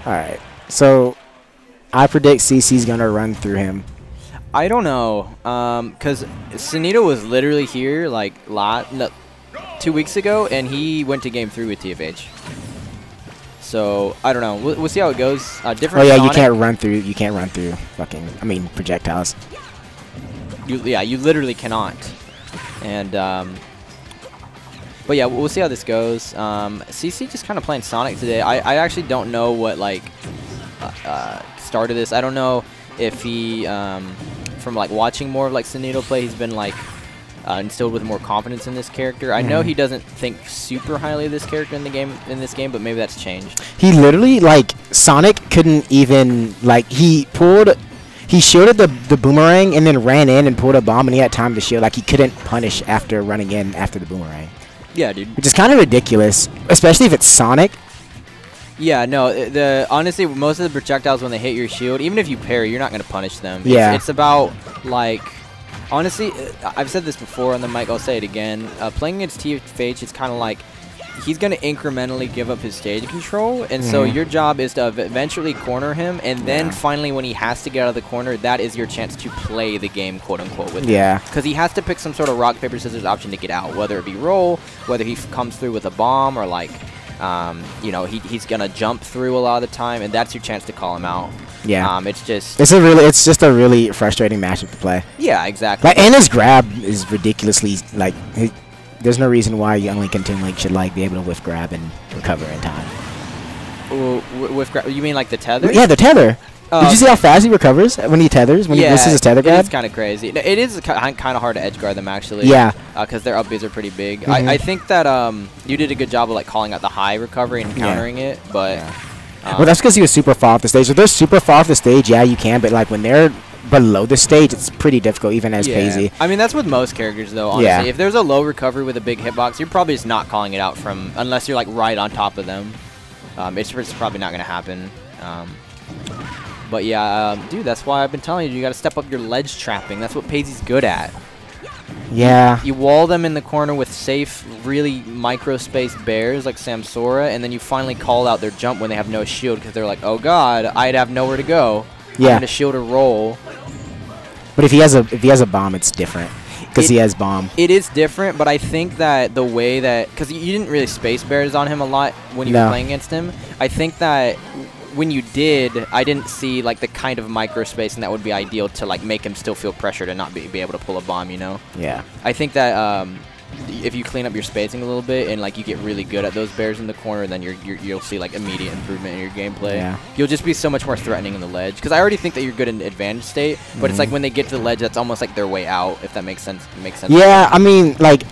Alright. So, I predict CC's going to run through him. I don't know. Because Sunito was literally here like 2 weeks ago, and he went to game 3 with TFH. So, I don't know. We'll see how it goes. Different. Oh, yeah, Sonic. you can't run through fucking, projectiles. Yeah, you literally cannot. And, but yeah, we'll see how this goes. CC just kind of playing Sonic today. I actually don't know what, like, started this. I don't know if he, from, like, watching more of, like, Sunito play, he's been, like, instilled with more confidence in this character. I know he doesn't think super highly of this character in this game, but maybe that's changed. He literally, like, Sonic couldn't even, like, he shielded the boomerang and then ran in and pulled a bomb, and he had time to shield. Like, he couldn't punish after running in after the boomerang. Yeah, dude. Which is kind of ridiculous, especially if it's Sonic. Yeah, no, honestly, most of the projectiles, when they hit your shield, even if you parry, you're not going to punish them. Yeah. It's about, like, honestly, I've said this before on the mic, I'll say it again. Playing against TFH, it's kind of like, he's going to incrementally give up his stage control, and so your job is to eventually corner him, and then finally when he has to get out of the corner, that is your chance to play the game, quote-unquote, with him. Because he has to pick some sort of rock, paper, scissors option to get out, whether it be roll, whether he comes through with a bomb, or like, you know, he's going to jump through a lot of the time, and that's your chance to call him out. Yeah. It's just a really frustrating matchup to play. Yeah, exactly. Like, and his grab is ridiculously, like, there's no reason why Young Link and Toon Link should, like, be able to whiff grab and recover in time. Whiff grab? You mean like the tether? Yeah, the tether. Did you see how fast he recovers when he tethers? When he misses his tether grab? It's kind of crazy. It is kind of hard to edge guard them, actually. Yeah. Because their up Bs are pretty big. I think that you did a good job of, like, calling out the high recovery and countering it, but... well, that's because he was super far off the stage. If they're super far off the stage, yeah, you can, but, like, when they're below the stage, it's pretty difficult, even as Paisy. I mean, that's with most characters, though, honestly. Yeah. If there's a low recovery with a big hitbox, you're probably just not calling it out from, unless you're, like, right on top of them. It's probably not going to happen. But, yeah, dude, that's why I've been telling you got to step up your ledge trapping. That's what Paisy's good at. Yeah. You wall them in the corner with safe, really micro-spaced bears like Samsora, and then you finally call out their jump when they have no shield because they're like, oh, God, I'd have nowhere to go. Yeah. I'm going to shield a roll. But if he has a bomb, it's different. Because he has bomb. It is different, but I think that the way that... Because you didn't really space bears on him a lot when you were playing against him. I think that when you did, I didn't see, like, the kind of micro spacing that would be ideal to, like, make him still feel pressure to not be able to pull a bomb, you know? Yeah. I think that... if you clean up your spacing a little bit and, like, you get really good at those bears in the corner, then you'll see, like, immediate improvement in your gameplay. Yeah. You'll just be so much more threatening in the ledge. Because I already think that you're good in advantage state, but it's like when they get to the ledge, that's almost like their way out, if that makes sense. Yeah, I mean, like,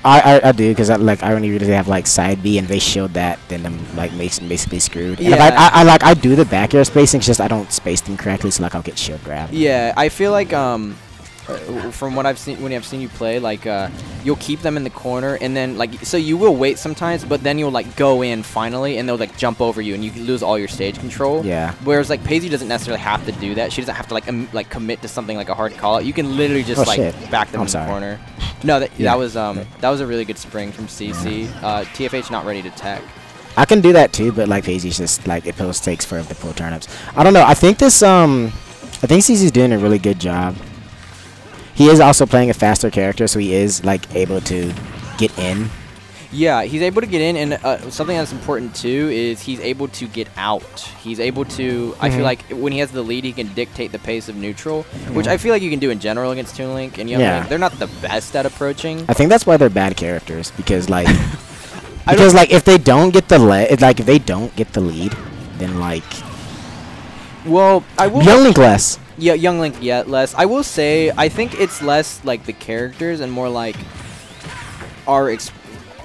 I do, because I only really have, like, side B, and they shield that, then I'm, like, basically screwed. And Yeah. I do the back air spacing, it's just I don't space them correctly, so, like, I'll get shield grab. Yeah, I feel like, from what I've seen, when I've seen you play, like, you'll keep them in the corner, and then, like, so you will wait sometimes, but then you'll, like, go in finally, and they'll, like, jump over you, and you lose all your stage control. Yeah. Whereas, like, Paisy doesn't necessarily have to do that. She doesn't have to, like, commit to something like a hard call out. You can literally just, back them in the corner. No, that was a really good spring from CC. TFH not ready to tech. I can do that too, but, like, Paisy's just, like, it post takes forever to pull turnips. I don't know. I think CC's doing a really good job. He is also playing a faster character, so he is, like, able to get in. Yeah, he's able to get in, and something that's important, too, is he's able to get out. He's able to, I feel like, when he has the lead, he can dictate the pace of neutral, which I feel like you can do in general against Toon Link and Young Link. They're not the best at approaching. I think that's why they're bad characters, because, like, if they don't get the lead, then, like... Well, I will... Young Link less. Yeah, Young Link, less. I will say, I think it's less, like, the characters and more, like, but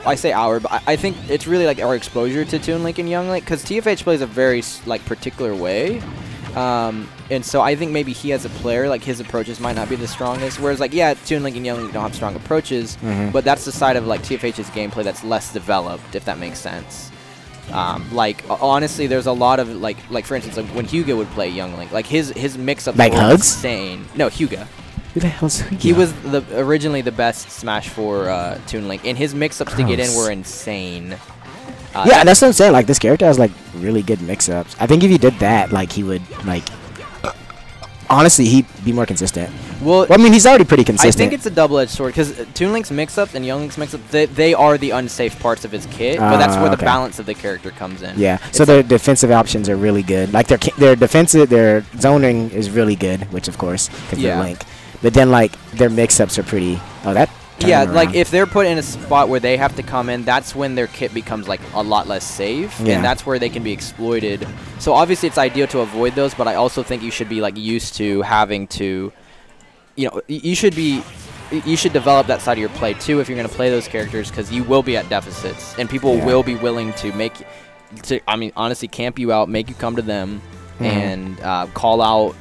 I think it's really, like, our exposure to Toon Link and Young Link, because TFH plays a very, like, particular way, and so I think maybe he as a player, like, his approaches might not be the strongest, whereas, like, yeah, Toon Link and Young Link don't have strong approaches, but that's the side of, like, TFH's gameplay that's less developed, if that makes sense. Like, honestly, there's a lot of, like for instance, like, when Hyuga would play Young Link, like, his mix-ups like were Hugs? insane. No, Hyuga. Who the hell's Hyuga? He was originally the best Smash 4 Toon Link, and his mix-ups to get in were insane. Yeah, that's what I'm saying. Like, this character has, like, really good mix-ups. I think if you did that, like, he would, like... Honestly, he'd be more consistent. Well, I mean, he's already pretty consistent. I think it's a double-edged sword because Toon Link's mix-ups and Young Link's mix-ups, they are the unsafe parts of his kit, but that's where the balance of the character comes in. Yeah, so their defensive options are really good. Like, their defensive, their zoning is really good, which, of course, because they're Link. But then, like, their mix-ups are pretty... Oh, that... Yeah, like, if they're put in a spot where they have to come in, that's when their kit becomes, like, a lot less safe, and that's where they can be exploited. So, obviously, it's ideal to avoid those, but I also think you should be, like, used to having to... You know, you should develop that side of your play, too, if you're going to play those characters, because you will be at deficits, and people will be willing to I mean, honestly, camp you out, make you come to them, and call out...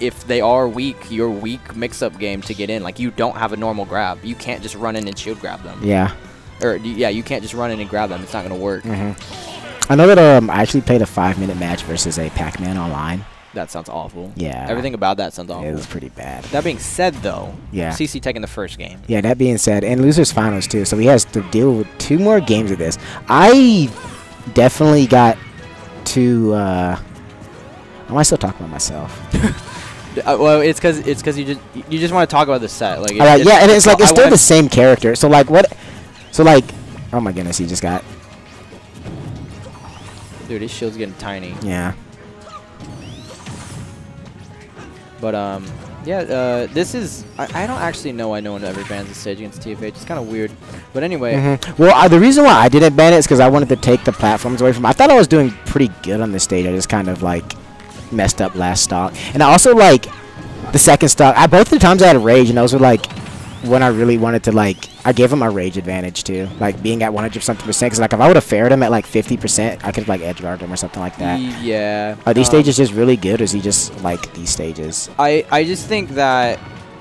If they are weak, your weak mix-up game to get in. Like, you don't have a normal grab. You can't just run in and shield grab them. Yeah. Or, yeah, you can't just run in and grab them. It's not going to work. I know that I actually played a 5-minute match versus a Pac-Man online. That sounds awful. Yeah. Everything about that sounds awful. It was pretty bad. That being said, though, CC taking the first game. Yeah, that being said, and losers finals, too. So he has to deal with 2 more games of this. I definitely got to... Why am I still talking about myself? Well, it's because you just want to talk about the set, like. Yeah, and it's like it's still the same character. So like what? So like, oh my goodness, he just got. Dude, his shield's getting tiny. Yeah. But yeah, this is I don't actually know why no one ever bans the stage against TFH. It's kind of weird, but anyway. Well, the reason why I didn't ban it is because I wanted to take the platforms away from. I thought I was doing pretty good on this stage. I just kind of like. Messed up last stock, and I also like the second stock. Both the times I had a rage, and those were like when I really wanted to like. I gave him my rage advantage too, like being at 100-something%. Because like if I would have fared him at like 50%, I could have like edge guarded him or something like that. Yeah. Are these stages just really good, or is he just like these stages? I just think that.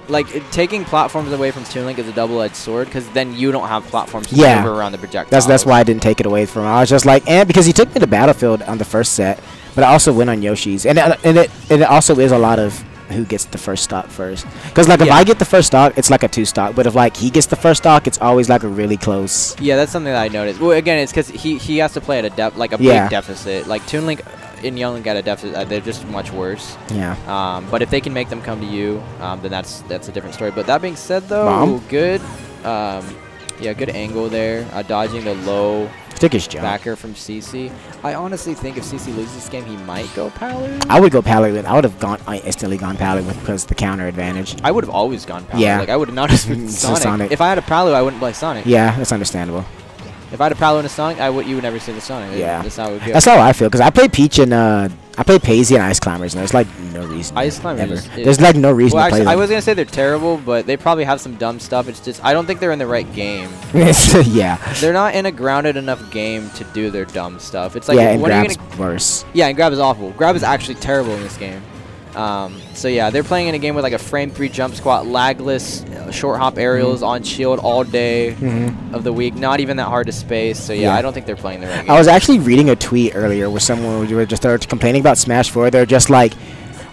Like, taking platforms away from Toon Link is a double-edged sword, because then you don't have platforms to maneuver around the projectiles. That's why I didn't take it away from him. I was just like, because he took me to Battlefield on the first set, but I also went on Yoshi's. And it also is a lot of who gets the first stock first. Because, like, if I get the first stock, it's like a 2-stock. But if, like, he gets the first stock, it's always, like, a really close. Yeah, that's something that I noticed. Well, again, it's because he has to play at a big deficit. Like, Toon Link... In Young Link at a deficit, they're just much worse. Yeah. But if they can make them come to you, then that's a different story. But that being said, though, good. Yeah, good angle there. Dodging the low took his jump. Backer from CC. I honestly think if CC loses this game, he might go Palu. I would go Palu. I would have instantly gone Palu because of the counter advantage. I would have always gone Palu. Yeah. Like I would have not just been Sonic. If I had a Palu, I wouldn't play Sonic. Yeah, that's understandable. If I had a Palu and a Sonic, you would never see the Sonic. Yeah. That's how it would go. That's how I feel, because I play Peach and I play Paisy and Ice Climbers, and there's like no reason. Ice Climbers. There's like no reason to play them. I was gonna say they're terrible, but they probably have some dumb stuff. It's just I don't think they're in the right game. Yeah. They're not in a grounded enough game to do their dumb stuff. It's like and Grab's worse. Yeah, and Grab is awful. Grab is actually terrible in this game. So yeah, they're playing in a game with like a frame 3 jump squat, lagless, short hop aerials on shield all day of the week. Not even that hard to space. So yeah, I don't think they're playing the right game. I was actually reading a tweet earlier where someone were just complaining about Smash 4. They're just like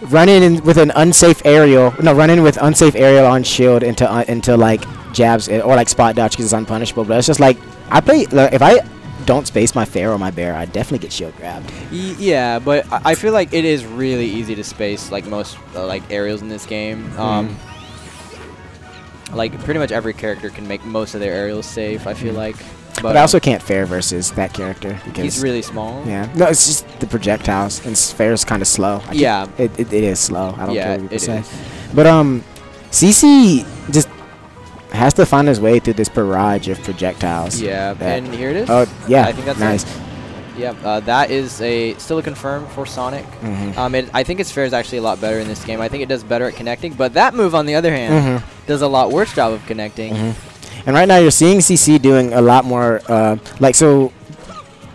running in with an unsafe aerial. No, running with unsafe aerial on shield into like jabs or like spot dodge because it's unpunishable. But it's just like if I don't space my fair or my bear, I definitely get shield grabbed. Yeah, but I feel like it is really easy to space like most like aerials in this game. Like pretty much every character can make most of their aerials safe, I feel like. But I also can't fair versus that character because he's really small. Yeah, no, it's just the projectiles, and fair's kind of slow. Yeah, it is slow. I don't care what people say. Is. But CC just has to find his way through this barrage of projectiles. Yeah, and here it is. Oh, yeah, I think that's nice. Yeah, that is still a confirm for Sonic. I think its fair is actually a lot better in this game. I think it does better at connecting, but that move, on the other hand, does a lot worse job of connecting. And right now you're seeing CC doing a lot more, so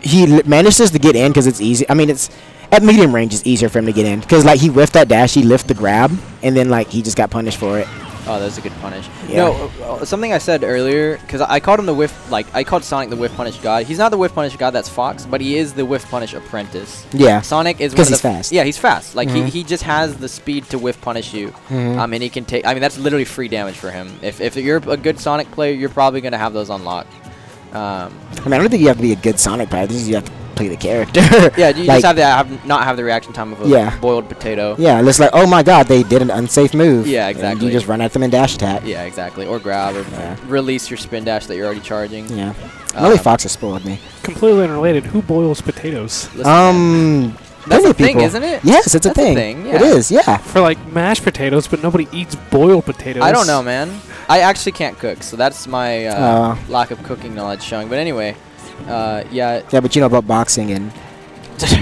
he manages to get in because it's easy. I mean, it's at medium range, it's easier for him to get in because like he whiffed that dash, he lifted the grab, and then like he just got punished for it. Oh, that's a good punish. Yeah. No, something I said earlier, because I called him the whiff, I called Sonic the whiff punish god. He's not the whiff punish god, that's Fox, but he is the whiff punish apprentice. Yeah. Sonic is because he's fast. Yeah, he's fast. Like he just has the speed to whiff punish you. And he can take. I mean, that's literally free damage for him. If you're a good Sonic player, you're probably gonna have those unlocked. I mean, I don't think you have to be a good Sonic player. I think you have to play the character. Yeah, you like, just have to not have the reaction time of a boiled potato. Yeah, it's like, oh my god, they did an unsafe move. Yeah, exactly. And you just run at them and dash attack. Yeah, exactly. Or grab or release your spin dash that you're already charging. Yeah. Millie Fox has spoiled me. Completely unrelated. Who boils potatoes? Listen, that's a thing, isn't it? Yes, it's a thing. Yeah. It is, yeah. For like mashed potatoes, but nobody eats boiled potatoes. I don't know, man. I actually can't cook, so that's my lack of cooking knowledge showing. But anyway, yeah. Yeah, but you know about boxing and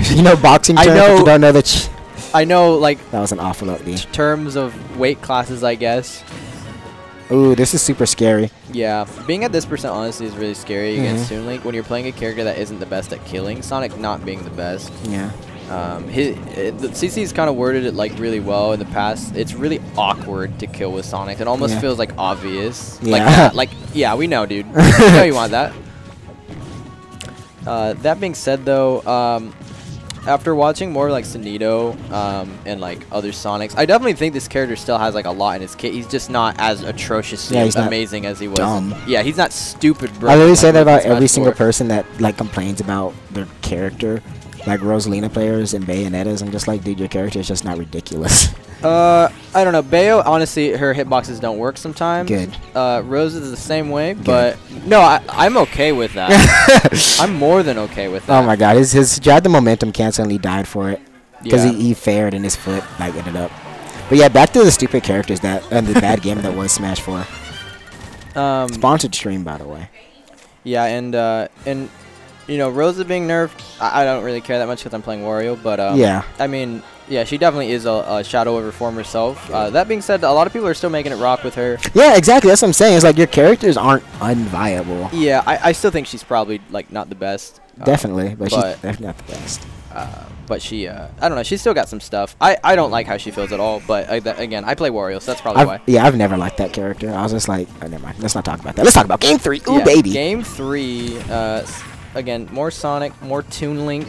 you know boxing terms, I know. but you don't know that. I know, like That was an awful upbeat. terms of weight classes, I guess. Ooh, this is super scary. Yeah, being at this percent honestly is really scary against Toon Link when you're playing a character that isn't the best at killing. Sonic not being the best. Yeah. The CC's kind of worded it like really well in the past. It's really awkward to kill with Sonic. It almost feels like obvious. Yeah. Like yeah, we know, dude. We know you want that. That being said, though, after watching more like Sunito and like other Sonics, I definitely think this character still has like a lot in his kit. He's just not as atrociously amazing as he was. Yeah, he's not stupid, bro. I literally say that about every single person that like complains about their character. Like Rosalina players and Bayonettas, I'm just like, dude, your character is just not ridiculous. I don't know. Bayo, honestly, her hitboxes don't work sometimes. Good. Rose is the same way, but no, I'm okay with that. I'm more than okay with that. Oh my god, his jab the momentum canceling, he died for it because he fared and his foot like ended up. But yeah, back to the stupid characters that and the bad game that was Smash 4. Sponsored stream, by the way. Yeah, and you know, Rosa being nerfed, I don't really care that much because I'm playing Wario, but I mean, yeah, she definitely is a shadow of her former self. That being said, a lot of people are still making it rock with her. Yeah, exactly. That's what I'm saying. It's like your characters aren't unviable. Yeah, I still think she's probably like not the best. Definitely, but she's definitely not the best. But she, I don't know, she's still got some stuff. I don't like how she feels at all, but again, I play Wario, so that's probably why. Yeah, I've never liked that character. I was just like, oh, never mind. Let's not talk about that. Let's talk about Game 3. Ooh, baby. Game 3, again, more Sonic, more Toon Link.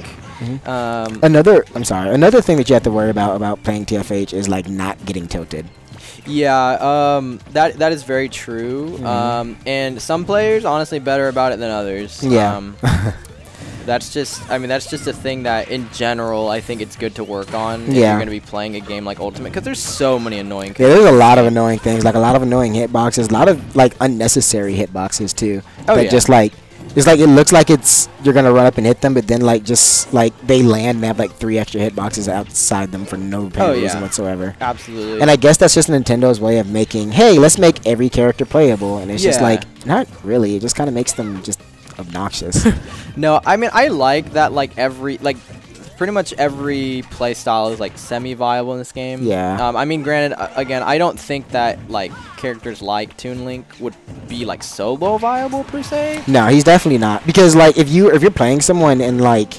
Another thing that you have to worry about playing TFH is like not getting tilted. Yeah, that is very true. And some players honestly better about it than others. Yeah. That's just a thing that in general I think it's good to work on if Yeah. you're going to be playing a game like Ultimate, because there's so many annoying Yeah, there's a lot of annoying things, like a lot of annoying hitboxes, a lot of like unnecessary hitboxes too. Oh, that yeah. just like it's like it looks like you're gonna run up and hit them, but then like just like they land and have like 3 extra hitboxes outside them for no apparent reason whatsoever. Absolutely. And I guess that's just Nintendo's way of making, hey, let's make every character playable, and it's just like not really. It just kind of makes them just obnoxious. No, I mean I like that pretty much every play style is like semi-viable in this game. Yeah. I mean, granted, again, I don't think that like characters like Toon Link would be like solo viable per se. No, he's definitely not, because like if you're playing someone and like,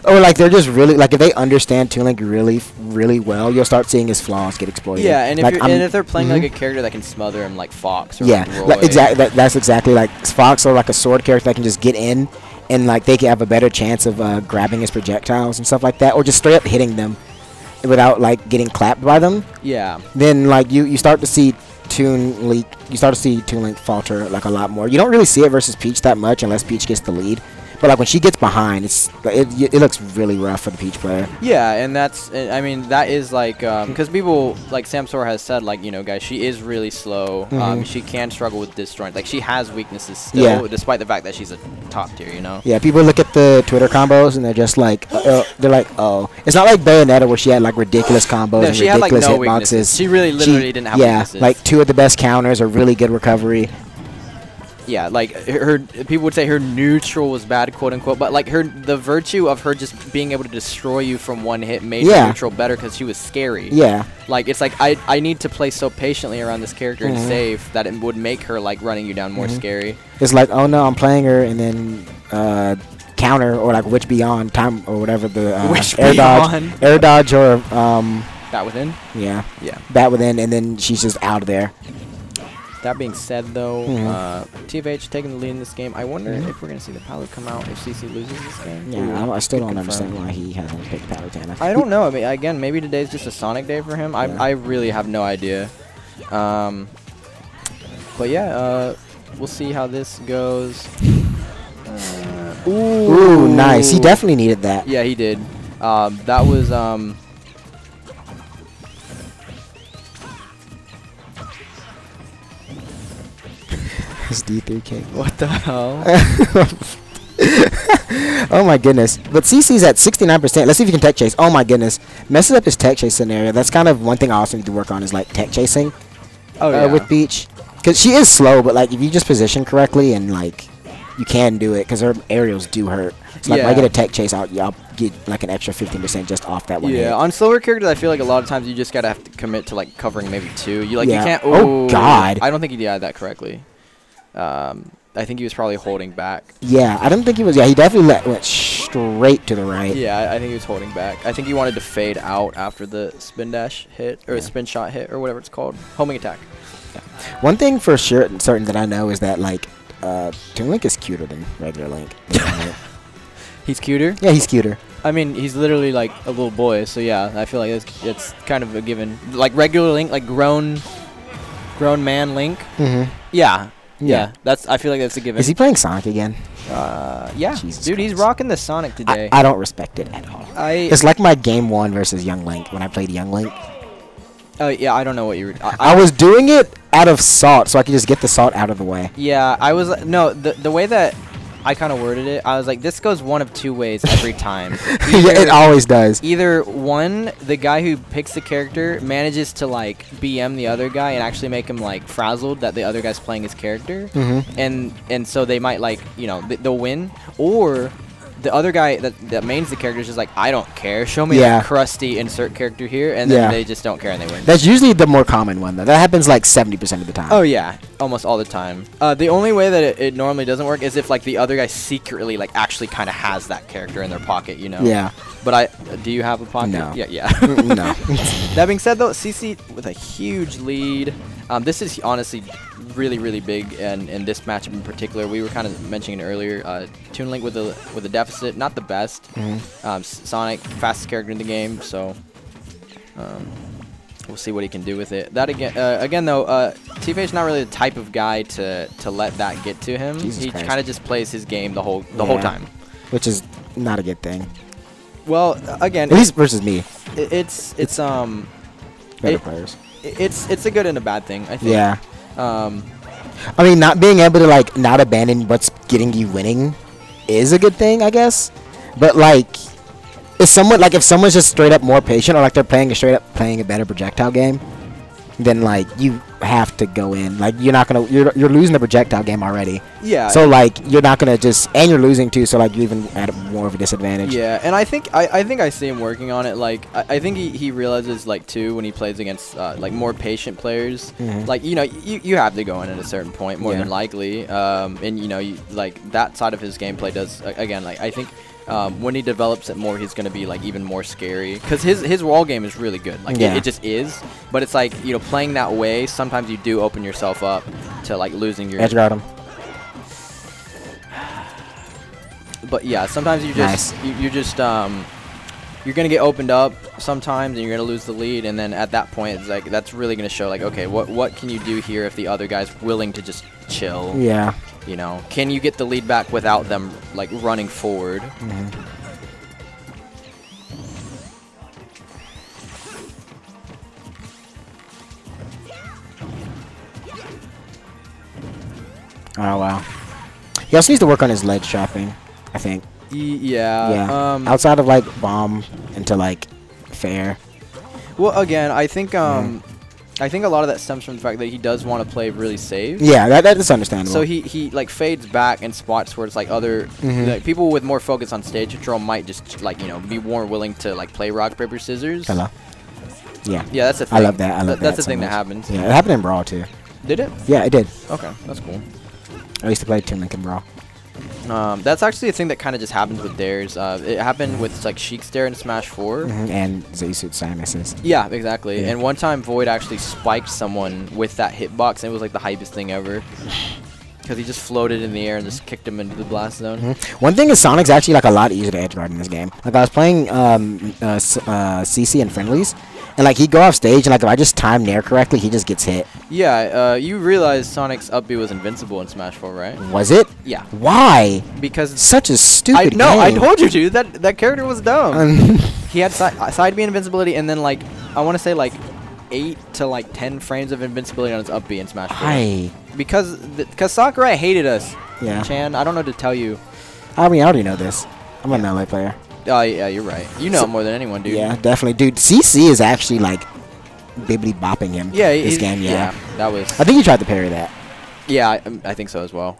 or like they're just really like if they understand Toon Link really well, you'll start seeing his flaws get exploited. Yeah, and like, if they're playing like a character that can smother him like Fox or yeah, like exactly. That's exactly like Fox, or like a sword character that can just get in. And like they can have a better chance of grabbing his projectiles and stuff like that, or just straight up hitting them without like getting clapped by them. Yeah. Then like you start to see Toon Link falter like a lot more. You don't really see it versus Peach that much unless Peach gets the lead. But like when she gets behind, it looks really rough for the Peach player. Yeah, and I mean that is like because people like Samsor has said, like, you know, guys, she is really slow. She can struggle with disjoint. Like she has weaknesses still, despite the fact that she's a top tier. You know. Yeah, people look at the Twitter combos and they're just like, oh, it's not like Bayonetta where she had like ridiculous combos and she had ridiculous like no hitboxes. weaknesses. She literally didn't have weaknesses. Yeah, like 2 of the best counters, a really good recovery. Yeah, like people would say her neutral was bad, quote unquote, but like the virtue of her just being able to destroy you from one hit made her neutral better because she was scary. Yeah. Like it's like I need to play so patiently around this character and safe that it would make her like running you down more scary. It's like, oh no, I'm playing her, and then counter or like Witch Beyond time or whatever the air dodge or Bat Within. Yeah. Bat Within, and then she's just out of there. That being said, though, TFH taking the lead in this game. I wonder if we're going to see the Palu come out if CC loses this game. Yeah, I still don't understand why he hasn't picked Palutena. I don't know. I mean, again, maybe today's just a Sonic day for him. I really have no idea. But yeah, we'll see how this goes. Ooh, nice. He definitely needed that. Yeah, he did. That was His D3 king. what the hell? Oh my goodness. But CC's at 69%. Let's see if he can tech chase. Oh my goodness. Messes up his tech chase scenario. That's kind of one thing I also need to work on is like tech chasing with Peach. Because she is slow, but like if you just position correctly and like you can do it because her aerials do hurt. So like if I get a tech chase out, I'll get like an extra 15% just off that one hit. Yeah, on slower characters, I feel like a lot of times you just gotta have to commit to like covering maybe 2. You like you can't. Oh God! I don't think he did that correctly. I think he was probably holding back. Yeah, I don't think he was. Yeah, he definitely went straight to the right. Yeah, I think he was holding back. I think he wanted to fade out after the spin dash hit or spin shot hit or whatever it's called, homing attack. Yeah. One thing for sure certain that I know is that like Toon Link is cuter than regular Link. He's cuter? Yeah, he's cuter. I mean, he's literally like a little boy, so yeah, I feel like it's kind of a given. Like regular Link, like grown man Link. Mm-hmm. Yeah. Yeah, I feel like that's a given. Is he playing Sonic again? Yeah. Jesus Dude, he's Christ. rocking the Sonic today. I don't respect it at all. It's like my game 1 versus Young Link when I played Young Link. Oh, yeah, I don't know what you were... I was doing it out of salt, so I could just get the salt out of the way. Yeah, I was... No, the way that I kind of worded it, I was like, this goes one of 2 ways every time. Yeah, it always does. Either one, the guy who picks the character manages to like BM the other guy and actually make him like frazzled that the other guy's playing his character, and so they might like they'll win, or the other guy that mains the character is just like, I don't care, show me a crusty insert character here, and then they just don't care and they win. That's usually the more common one though. That happens like 70% of the time. Oh yeah, almost all the time. The only way that it normally doesn't work is if like the other guy secretly like actually kind of has that character in their pocket, you know. Yeah. But do you have a pocket? No. Yeah. No. That being said though, CC with a huge lead. This is honestly really big, and in this matchup in particular, we were kind of mentioning it earlier. Toon Link with a deficit, not the best. Sonic, fastest character in the game, so we'll see what he can do with it. That again though, TFH not really the type of guy to let that get to him. He kind of just plays his game the whole time, which is not a good thing. Well, again, at least versus me. It's better players. It's a good and a bad thing, I think. Yeah. I mean, not being able to like not abandon what's getting you winning is a good thing, I guess. But like, if someone's just straight up more patient, or like they're playing a better projectile game, then like you have to go in. Like you're you're losing the projectile game already. Yeah. So like you're not gonna and you're losing too. So like you're even at more of a disadvantage. Yeah, and I think I see him working on it. Like I think he realizes like too when he plays against like more patient players. Like you have to go in at a certain point more than likely. And like that side of his gameplay does again. Like I think. When he develops it more, he's going to be like even more scary, because his wall game is really good. Like it just is, but it's like playing that way, sometimes you do open yourself up to like losing your edge guard him. But yeah, sometimes you just you're gonna get opened up sometimes, and you're gonna lose the lead, and then at that point, it's like that's really gonna show like, okay, what can you do here if the other guy's willing to just chill? Yeah. Can you get the lead back without them like running forward? Oh wow. He also needs to work on his ledge trapping, I think. Yeah. Outside of like bomb into like fair. Well, again, I think I think a lot of that stems from the fact that he does want to play really safe. Yeah, that is understandable. So he like fades back in spots where it's like other like, people with more focus on stage control might just like be more willing to like play rock paper scissors. Hello. Yeah. Yeah, that's the thing. I love that. That's the so thing much. that happens. Yeah, it happened in Brawl too. Did it? Yeah, it did. Okay, that's cool. I used to play Toon Link in Brawl. That's actually a thing that kind of just happens with dares. It happened with like Sheik's dare in Smash 4. And Zaysut Samus's. Yeah, exactly. Yeah. And one time Void actually spiked someone with that hitbox, and it was like the hypest thing ever. because he just floated in the air and just kicked him into the blast zone. One thing is Sonic's actually like a lot easier to edge guard in this game. Like I was playing CC and friendlies, and like he'd go off stage, and like if I just time nair correctly, he just gets hit. Yeah, you realize Sonic's up B was invincible in Smash 4, right? Was it? Yeah. Why? Because such a stupid no, I game. told you, dude. That character was dumb. He had side B invincibility, and then like I want to say like 8 to like 10 frames of invincibility on his up B in Smash 4. Why? Because Sakurai hated us. Yeah. Chan, I don't know what to tell you. I mean, I already know this. I'm a melee player. Oh yeah, you're right. You know more than anyone, dude. Yeah, definitely, dude. CC is actually like bibbity bopping him. Yeah, this game. Yeah, that was. I think he tried to parry that. Yeah, I think so as well.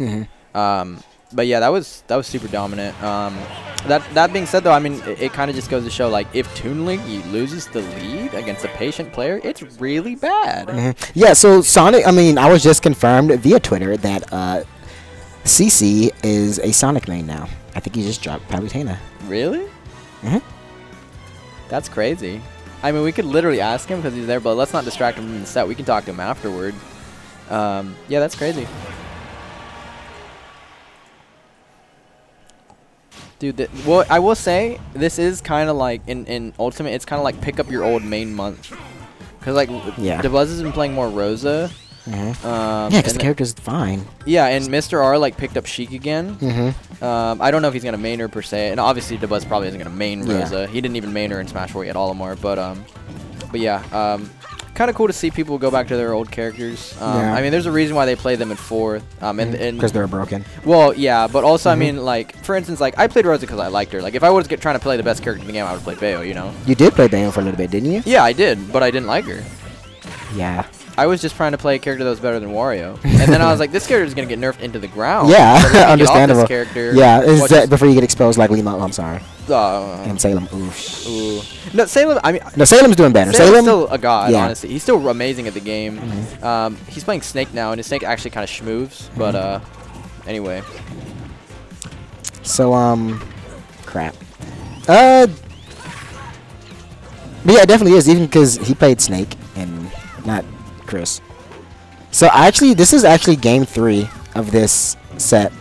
But yeah, that was super dominant. That being said, though, I mean, it kind of just goes to show, like, if Toon Link loses the lead against a patient player, it's really bad. Yeah, so Sonic, I mean, I was just confirmed via Twitter that CC is a Sonic main now. I think he just dropped Palutena. Really? That's crazy. I mean, we could literally ask him because he's there, but let's not distract him from the set. We can talk to him afterward. Yeah, that's crazy. Dude, well, I will say, this is kind of like, in Ultimate, it's kind of like pick up your old main month. Because, like, DeBuzz has been playing more Rosa. Yeah, because the character's fine. Yeah, and Mr. R, like, picked up Sheik again. I don't know if he's going to main her, per se. And obviously, DeBuzz probably isn't going to main Rosa. He didn't even main her in Smash 4 yet, Olimar. But yeah, kind of cool to see people go back to their old characters. I mean, there's a reason why they play them at 4th. And because they're broken. Well, yeah, but also, I mean, like, for instance, like, I played Rosa because I liked her. Like, if I was trying to play the best character in the game, I would play Bayo, you know? You did play Bayo for a little bit, didn't you? Yeah, I did, but I didn't like her. Yeah. I was just trying to play a character that was better than Wario. And then I was like, this character is going to get nerfed into the ground. Yeah, understandable. This character. Yeah, is that before you get exposed like Lima? Oh, I'm sorry. And Salem. Ooh. No, Salem, I mean... No, Salem's doing better. Salem's still a god, honestly. He's still amazing at the game. He's playing Snake now, and his Snake actually kind of schmoves. But, anyway. So, crap. But yeah, it definitely is, even because he played Snake and not Chris. So actually, this is actually game 3 of this set,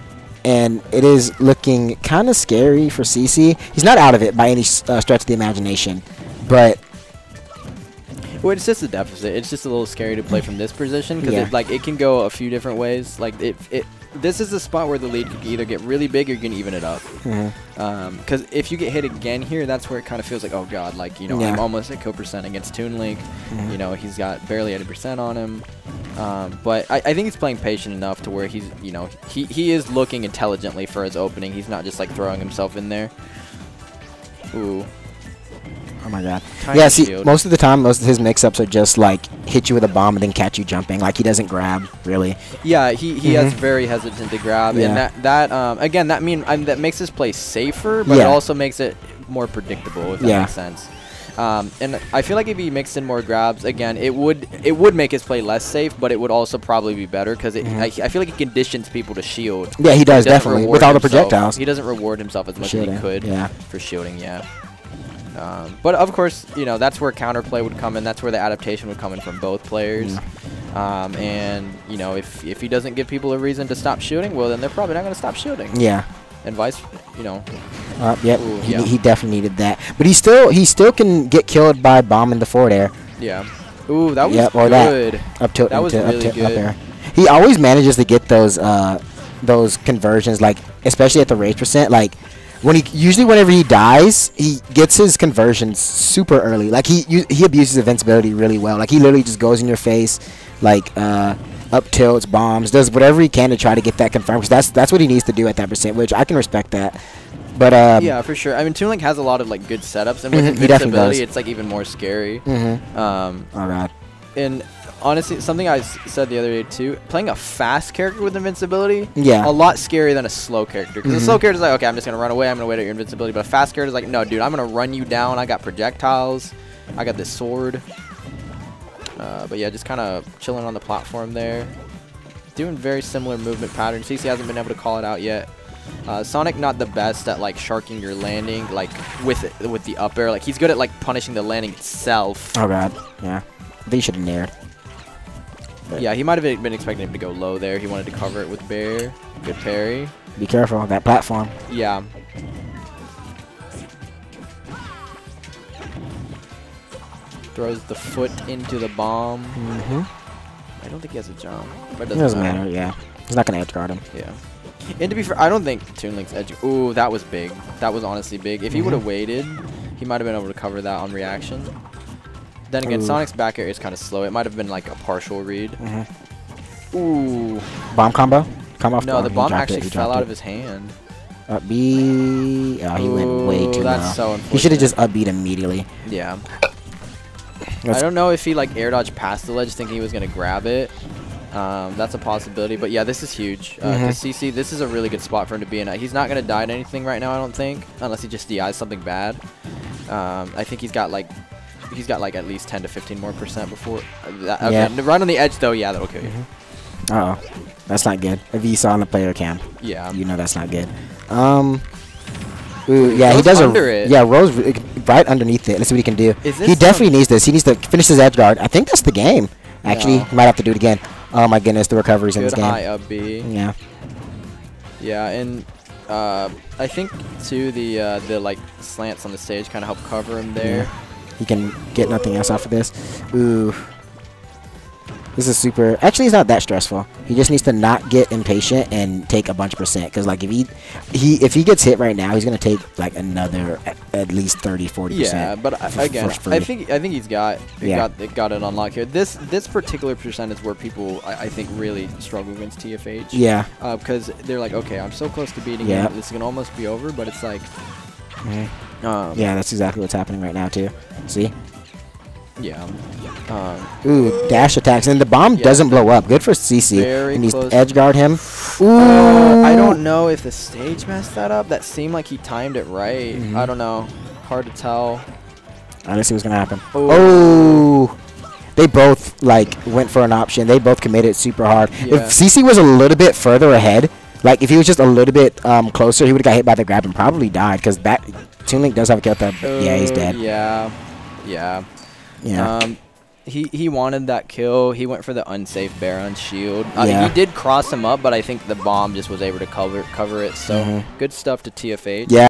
and it is looking kind of scary for CC. He's not out of it by any stretch of the imagination, but well, it's just a deficit. It's just a little scary to play from this position because it can go a few different ways. Like this is the spot where the lead could either get really big or you can even it up. Because if you get hit again here, that's where it kind of feels like, oh god, like, you know, I'm almost at kill percent against Toon Link. You know, he's got barely 80% on him. But I think he's playing patient enough to where he's, you know, he is looking intelligently for his opening. He's not just like throwing himself in there. Ooh. Oh my god. Tiny yeah, see, shield. most of the time, most of his mix-ups are just like hit you with a bomb and then catch you jumping. Like he doesn't grab, really. Yeah, he has very hesitant to grab, and that again, that that makes his play safer, but it also makes it more predictable, if that makes sense. And I feel like if he mixed in more grabs, again, it would make his play less safe, but it would also probably be better because I feel like he conditions people to shield. Yeah, he does, definitely, with all the projectiles. He doesn't reward himself as much as he could for shielding, but of course, you know, that's where counterplay would come in. That's where the adaptation would come in from both players. And, you know, if he doesn't give people a reason to stop shooting, well, then they're probably not going to stop shooting. Yeah. And vice, you know. Yep, ooh, he definitely needed that. But he still can get killed by bomb in the forward air. Yeah. Ooh, that was good. That. Up tilt. That was really good. Up air. He always manages to get those conversions, like, especially at the rage percent, like, usually whenever he dies, he gets his conversions super early. Like he abuses invincibility really well. Like he literally just goes in your face, like up tilts, bombs, does whatever he can to try to get that confirmed. Because that's what he needs to do at that percent, which I can respect that. But yeah, for sure. I mean, Toon Link has a lot of like good setups, and with invincibility, it's like even more scary. Oh god. And honestly, something I said the other day too, playing a fast character with invincibility, a lot scarier than a slow character. Because a slow character is like, okay, I'm just going to run away, I'm going to wait at your invincibility. But a fast character is like, no, dude, I'm going to run you down. I got projectiles. I got this sword. But yeah, just kind of chilling on the platform there. Doing very similar movement patterns. CC hasn't been able to call it out yet. Sonic not the best at like sharking your landing, like with the up air. Like he's good at like punishing the landing itself. Oh god, yeah. I think you should have nared. But Yeah, he might have been expecting him to go low there. He wanted to cover it with Bear. Good parry. be careful, that platform. Yeah. Throws the foot into the bomb. I don't think he has a jump. But It doesn't matter, yeah. He's not going to edge guard him. Yeah. And to be fair, I don't think Toon Link's edge. Ooh, that was big. That was honestly big. If he would have waited, he might have been able to cover that on reaction. Then again, Sonic's back air is kind of slow. It might have been like a partial read. Ooh. Bomb combo? Come off. No, the bomb dropped actually it, fell out of his hand. Up B. Oh, he went way too That's low. so unfortunate. He should have just up B'd immediately. Yeah. I don't know if he like air dodged past the ledge thinking he was going to grab it. That's a possibility. But yeah, this is huge. Because CC, this is a really good spot for him to be in. He's not going to die to anything right now, I don't think. Unless he just DIs something bad. I think he's got like at least 10 to 15 more % before. Okay, Yeah. right on the edge though. Yeah, that'll kill you. Uh-oh. That's not good. If you saw on the player cam, Yeah. you know that's not good. Ooh, yeah, he Rose does under it. Yeah, Rose right underneath it. Let's see what he can do. Is this He definitely needs this. He needs to finish his edge guard. I think that's the game. Actually, No. he might have to do it again. Oh my goodness, the recoveries in Good this game. high up B. Yeah. Yeah, and I think too the like slants on the stage kind of help cover him there. Yeah. He can get nothing else off of this. Ooh. This is super. Actually, it's not that stressful. He just needs to not get impatient and take a bunch of %. Because like if he gets hit right now, he's gonna take like another at least 30-40%. Yeah, but again, I think he's got it on lock here. This particular percent is where people I think really struggle against TFH. Yeah. Because they're like, okay, I'm so close to beating Yeah. him. This is gonna almost be over, but it's like. Yeah, that's exactly what's happening right now too. See? Yeah. Ooh, dash attacks, and the bomb doesn't blow up. Good for CC. Very He needs to close. edge guard him. Ooh. I don't know if the stage messed that up. That seemed like he timed it right. I don't know. Hard to tell. Let's see what's gonna happen. Oh. Oh. They both like went for an option. They both committed super hard. Yeah. If CC was a little bit further ahead, like if he was just a little bit closer, he would have got hit by the grab and probably died. Because that Toon Link does have a kill threat. Yeah, he's dead. Yeah. Yeah. Yeah. He wanted that kill. He went for the unsafe bear on shield. Yeah. He did cross him up, but I think the bomb just was able to cover it. So good stuff to TFH. Yeah.